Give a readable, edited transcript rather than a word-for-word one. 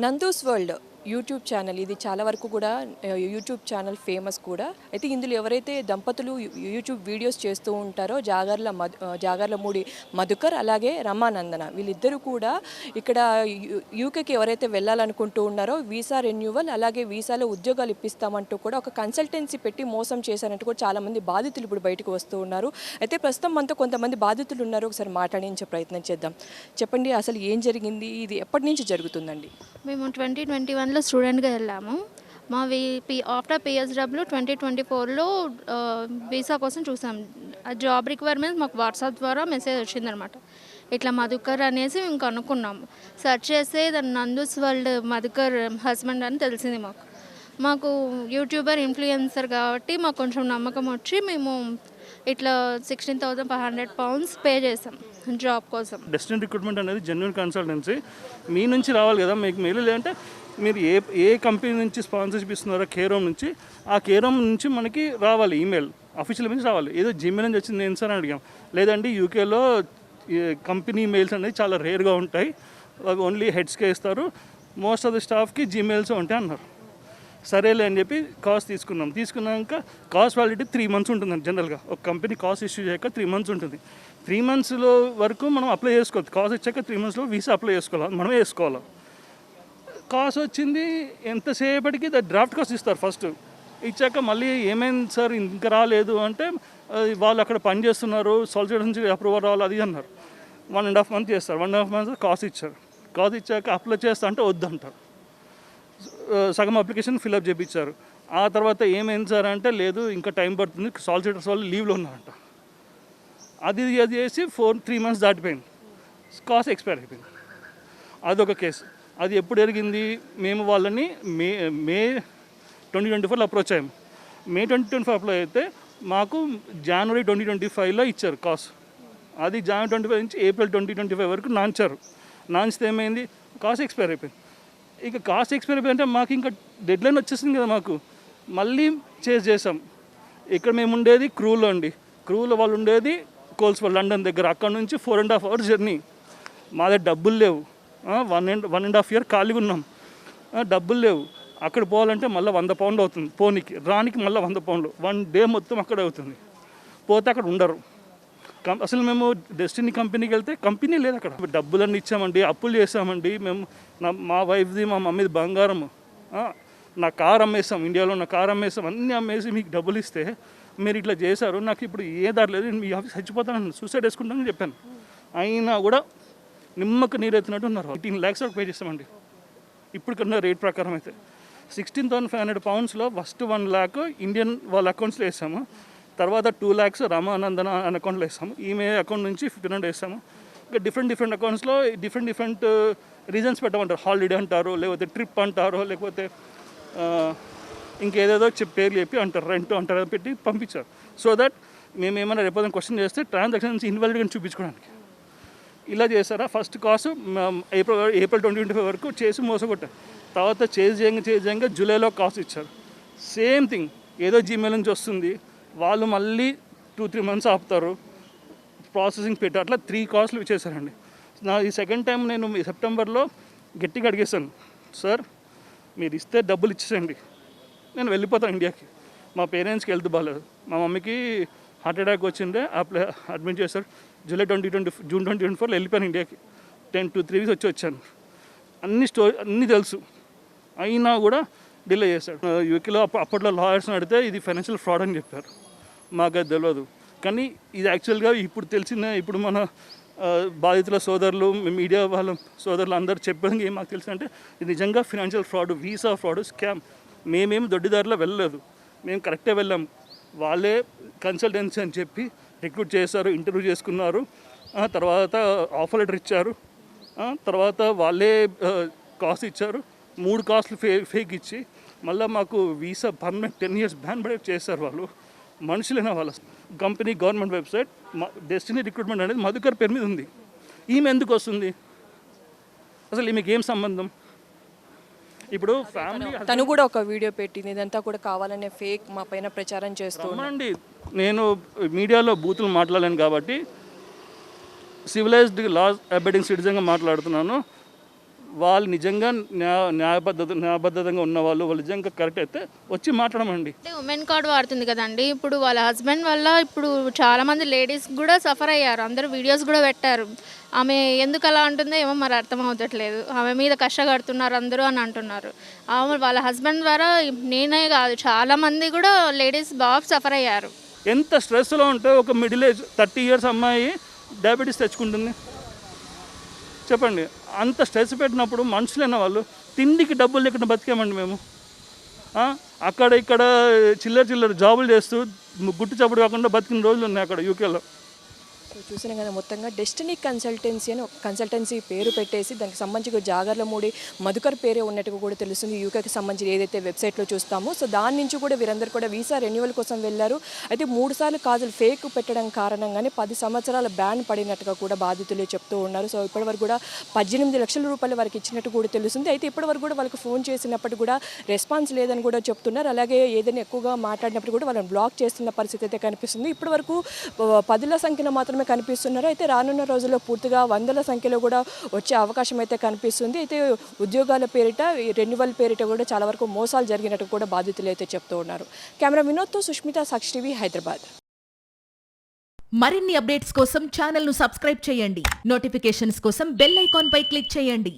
Nandu's world YouTube channel ఇది చాలా వరకు కూడా యూట్యూబ్ ఛానల్ ఫేమస్ కూడా అయితే ఇందులో ఎవరైతే దంపతులు యూట్యూబ్ వీడియోస్ చేస్తూ ఉంటారో జాగర్లమూడి మధుకర్ అలాగే రమానందన వీళ్ళిద్దరూ కూడా ఇక్కడ యూకేకి ఎవరైతే వెళ్ళాలనుకుంటూ ఉన్నారో వీసా రెన్యూవల్ అలాగే వీసాలో ఉద్యోగాలు ఇప్పిస్తామంటూ కూడా ఒక కన్సల్టెన్సీ పెట్టి మోసం చేశారంటూ కూడా చాలామంది బాధితులు ఇప్పుడు బయటకు వస్తూ ఉన్నారు. అయితే ప్రస్తుతం మనతో కొంతమంది బాధితులు ఉన్నారు, ఒకసారి మాట్లాడించే ప్రయత్నం చేద్దాం. చెప్పండి, అసలు ఏం జరిగింది, ఇది ఎప్పటి నుంచి జరుగుతుందండి? మేము 2021లో స్టూడెంట్గా వెళ్ళాము. మా ఆఫ్టర్ పిఎస్డబ్ల్యూ 2024లో వీసా కోసం చూసాం. ఆ జాబ్ రిక్వైర్మెంట్స్ మాకు వాట్సాప్ ద్వారా మెసేజ్ వచ్చిందనమాట. ఇట్లా మధుకర్ అనేసి మేము కనుక్కున్నాము. సెర్చ్ చేస్తే దాని నందూస్ వరల్డ్ మధుకర్ హస్బెండ్ అని తెలిసింది. మాకు యూట్యూబర్ ఇన్ఫ్లుయెన్సర్ కాబట్టి మాకు కొంచెం నమ్మకం వచ్చి మేము ఇట్లా £16,500 పే చేసాం జాబ్ కోసం. డెస్టినీ రిక్రూట్మెంట్ అనేది జెన్యున్ కన్సల్టెన్సీ. మీ నుంచి రావాలి కదా, మీకు మెయిల్ లేదంటే మీరు ఏ కంపెనీ నుంచి స్పాన్సర్షిప్ ఇస్తున్నారో కేరోమ్ నుంచి, ఆ కేరోమ్ నుంచి మనకి రావాలి ఈమెయిల్, అఫీషియల్ నుంచి రావాలి. ఏదో జిమెయిల్ నుంచి వచ్చింది నేను సార్ అని అడిగాం. లేదండి యూకేలో కంపెనీ మెయిల్స్ అనేది చాలా రేర్గా ఉంటాయి, అవి ఓన్లీ హెడ్స్కే ఇస్తారు, మోస్ట్ ఆఫ్ ది స్టాఫ్కి జీమెయిల్స్ ఉంటాయి అన్నారు. సరేలే అని చెప్పి కాస్ట్ తీసుకున్నాక కాస్ట్ వ్యాలిడిటీ 3 months ఉంటుందండి. జనరల్గా ఒక కంపెనీ కాస్ట్ ఇష్యూ చేయక 3 months ఉంటుంది. 3 monthsలో వరకు మనం అప్లై చేసుకోవచ్చు. కాస్ట్ ఇచ్చాక 3 monthsలో వీసా అప్లై చేసుకోవాలి, మనమే వేసుకోవాలి. కాస్ట్ వచ్చింది ఎంతసేపటికి డ్రాఫ్ట్ కాస్ట్ ఇస్తారు ఫస్ట్. ఇచ్చాక మళ్ళీ ఏమైంది సార్ ఇంకా రాలేదు అంటే వాళ్ళు అక్కడ పని చేస్తున్నారు, సాలిసిటర్ నుంచి అప్రూవల్ రావాలి అది అన్నారు. 1.5 months చేస్తారు. 1.5 months కాస్ట్ ఇచ్చారు. కాస్ట్ ఇచ్చాక అప్లై చేస్తా అంటే వద్దంటారు. సగం అప్లికేషన్ ఫిల్అప్ చేయించారు. ఆ తర్వాత ఏమైంది సార్ అంటే లేదు ఇంకా టైం పడుతుంది, సాలిసిటర్స్ వాళ్ళు లీవ్లో ఉన్నారంట. అది చేసి 3 months దాటిపోయింది, కాస్ట్ ఎక్స్పైర్ అయిపోయింది. అదొక కేసు. అది ఎప్పుడు జరిగింది, మేము వాళ్ళని మే 2024లో అప్రోచ్ అయ్యాము. మే 2025 అప్లై అయితే మాకు జనవరి 2025లో ఇచ్చారు కాస్ట్. అది జనవరి 25 నుంచి ఏప్రిల్ 2025 వరకు నాంచితే ఏమైంది, కాస్ట్ ఎక్స్పైర్ అయిపోయింది. ఇక కాస్ట్ ఎక్స్పైర్ అయిపోయిందంటే మాకు ఇంకా డెడ్ లైన్ వచ్చేసింది కదా, మాకు మళ్ళీ చేసాం. ఇక్కడ మేము ఉండేది క్రూలో అండి. క్రూలో వాళ్ళు ఉండేది కోల్స్ఫోర్డ్ లండన్ దగ్గర. అక్కడ నుంచి 4.5 hours జర్నీ. మా దగ్గర డబ్బులు లేవు. 1.5 year ఖాళీగా ఉన్నాం, డబ్బులు లేవు. అక్కడ పోవాలంటే మళ్ళీ £100 అవుతుంది పోనీకి, రానికి మళ్ళీ £100. 1 day మొత్తం అక్కడే అవుతుంది. పోతే అక్కడ ఉండరు. అసలు మేము డెస్టినీ కంపెనీకి వెళ్తే కంపెనీ లేదు అక్కడ. డబ్బులన్నీ ఇచ్చామండి, అప్పులు చేసామండి మేము. మా వైఫ్ది మా మమ్మీది బంగారం, నా కార్ అమ్మేసాం, ఇండియాలో నా కార్ అమ్మేసాం, అన్నీ అమ్మేసి మీకు డబ్బులు ఇస్తే మీరు ఇట్లా చేశారు, నాకు ఇప్పుడు ఏ దారి లేదు, మీ ఆఫీస్ చచ్చిపోతాను, సూసైడ్ వేసుకుంటానని చెప్పాను. అయినా కూడా నిమ్మకు నీరెత్తినట్టు ఉన్నారు. 18 lakhs పే చేస్తామండి ఇప్పుడు కన్నా రేట్ ప్రకారం అయితే. £16,500లో ఫస్ట్ 1 lakh ఇండియన్ వాళ్ళ అకౌంట్స్లో వేసాము. తర్వాత 2 lakhs రామానందన అనే అకౌంట్లో వేస్తాము. ఈమె అకౌంట్ నుంచి 1,500 వేస్తాము. ఇంకా డిఫరెంట్ అకౌంట్స్లో డిఫరెంట్ రీజన్స్ పెట్టమంటారు. హాలిడే అంటారు, లేకపోతే ట్రిప్ అంటారు, లేకపోతే ఇంకేదేదో పేర్లు చెప్పి అంటారు, రెంట్ అంటారు, పెట్టి పంపించారు. సో దట్ మేము ఏమైనా రేపు క్వశ్చన్ చేస్తే ట్రాన్సాక్షన్స్ ఇన్వాలిడ్గా చూపించుకోవడానికి ఇలా చేస్తారా. ఫస్ట్ కాస్ట్ ఏప్రిల్ 2025 వరకు చేసి మోసగొట్టారు. తర్వాత చేయంగా జూలైలో కాస్ట్ ఇచ్చారు. సేమ్ థింగ్, ఏదో జీమెయిల్ నుంచి వస్తుంది, వాళ్ళు మళ్ళీ 2-3 months ఆపుతారు, ప్రాసెసింగ్ పెట్టి అట్లా 3 costలు ఇచ్చేసారండి. ఈ సెకండ్ టైం నేను సెప్టెంబర్లో గట్టిగా అడిగేసాను, సార్ మీరు ఇస్తే డబ్బులు ఇచ్చేసండి, నేను వెళ్ళిపోతాను ఇండియాకి. మా పేరెంట్స్కి హెల్త్ బాగాలేదు, మా మమ్మీకి హార్ట్ అటాక్ వచ్చిందే, అడ్మిట్ చేశారు. జూన్ 2024లో వెళ్ళిపోయాను ఇండియాకి. 10 to 3 weeks వచ్చాను. అన్నీ తెలుసు, అయినా కూడా డిలే చేశాడు. యూకేలో అప్పట్లో లాయర్స్ని అడిగితే ఇది ఫైనాన్షియల్ ఫ్రాడ్ అని చెప్పారు. మాకు అది తెలియదు. కానీ ఇది యాక్చువల్గా ఇప్పుడు మన బాధితుల సోదరులు, మీడియా వాళ్ళ సోదరులు అందరూ చెప్పడానికి మాకు తెలిసిందంటే ఇది నిజంగా financial fraud, visa fraud, scam. మేమేమి దొడ్డిదారిలో వెళ్ళలేదు, మేము కరెక్టే వెళ్ళాం. వాళ్ళే కన్సల్టెన్సీ అని చెప్పి రిక్రూట్ చేశారు, ఇంటర్వ్యూ చేసుకున్నారు, తర్వాత ఆఫర్ లెటర్ ఇచ్చారు, తర్వాత వాళ్ళే కాస్ట్ ఇచ్చారు. 3 costలు ఫేక్ ఇచ్చి మళ్ళీ మాకు వీసా పర్మనెంట్ 10 years బ్యాన్ పడే చేశారు. వాళ్ళు మనుషులైన వాళ్ళ company government website destiny recruitment అనేది మధుకర్ పేరు మీద ఉంది. ఈమె ఎందుకు వస్తుంది అసలు, ఈమెకి ఏం సంబంధం? ఇప్పుడు ఫ్యామిలీ తను కూడా ఒక వీడియో పెట్టింది, ఇదంతా కూడా కావాలనే ఫేక్ మా పైన ప్రచారం చేస్తున్నాండి. నేను మీడియాలో బూతులు మాట్లాడలేను కాబట్టి సివిలైజ్డ్ లా అబైడింగ్ సిటిజన్గా మాట్లాడుతున్నాను. వాళ్ళు నిజంగా న్యాయబద్ధంగా ఉన్న వాళ్ళు నిజంగా కరెక్ట్ అయితే వచ్చి మాట్లాడమండి. అంటే ఉమెన్ కార్డ్ వాడుతుంది కదండి, ఇప్పుడు వాళ్ళ హస్బెండ్ వల్ల ఇప్పుడు చాలామంది లేడీస్ కూడా సఫర్ అయ్యారు, అందరూ వీడియోస్ కూడా పెట్టారు. ఆమె ఎందుకు అలా అంటుందో ఏమో మరి అర్థం అవుతట్లేదు. ఆమె మీద కష్టపడుతున్నారు అందరూ అని అంటున్నారు. ఆమె వాళ్ళ హస్బెండ్ ద్వారా నేనే కాదు చాలామంది కూడా లేడీస్ బాగా సఫర్ అయ్యారు. ఎంత స్ట్రెస్లో ఉంటే ఒక మిడిల్ ఏజ్ 30 years అమ్మాయి డయాబెటీస్ తెచ్చుకుంటుంది చెప్పండి. అంత స్ట్రెస్ పెట్టినప్పుడు మనుషులైన వాళ్ళు తిండికి డబ్బులు లేకుండా బతికామండి మేము. అక్కడ ఇక్కడ చిల్లర జాబులు చేస్తూ గుట్టు చప్పుడు కాకుండా బతికిన రోజులు ఉన్నాయి అక్కడ యూకేలో. సో చూసిన కదా మొత్తంగా డెస్టినీ కన్సల్టెన్సీ అని ఒక కన్సల్టెన్సీ పేరు పెట్టేసి దానికి సంబంధించి జాగర్లమూడి మధుకర్ పేరే ఉన్నట్టుగా కూడా తెలుస్తుంది. యూకేకి సంబంధించి ఏదైతే వెబ్సైట్లో చూస్తామో సో దాని నుంచి కూడా వీరందరూ కూడా వీసా రెన్యువల్ కోసం వెళ్ళారు. అయితే 3 సార్లు కాజులు ఫేక్ పెట్టడం కారణంగానే 10 సంవత్సరాల బ్యాన్ పడినట్టుగా కూడా బాధితులే చెప్తూ ఉన్నారు. సో ఇప్పటివరకు కూడా 18 లక్షల రూపాయలు వారికి ఇచ్చినట్టు కూడా తెలుస్తుంది. అయితే ఇప్పటివరకు కూడా వాళ్ళకి ఫోన్ చేసినప్పటికీ కూడా రెస్పాన్స్ లేదని కూడా చెప్తున్నారు. అలాగే ఏదైనా ఎక్కువగా మాట్లాడినప్పుడు కూడా వాళ్ళని బ్లాక్ చేస్తున్న పరిస్థితి అయితే కనిపిస్తుంది. ఇప్పటివరకు 10ల సంఖ్యలో మాత్రమే కనిపిస్తున్నారు. అయితే రానున్న రోజుల్లో పూర్తిగా 100ల సంఖ్యలో కూడా వచ్చే అవకాశం అయితే కనిపిస్తుంది. అయితే ఉద్యోగాల పేరిట రెన్యువల్ పేరిట కూడా చాలా వరకు మోసాలు జరిగినట్టు కూడా బాధితులు అయితే చెప్తూ ఉన్నారు. కెమెరా వినోద్తో సుష్మిత, సాక్షి టీవీ, హైదరాబాద్. మరిన్ని అప్డేట్స్ కోసం ఛానల్ను సబ్స్క్రైబ్ చేయండి. నోటిఫికేషన్స్ కోసం బెల్ ఐకాన్ పై క్లిక్ చేయండి.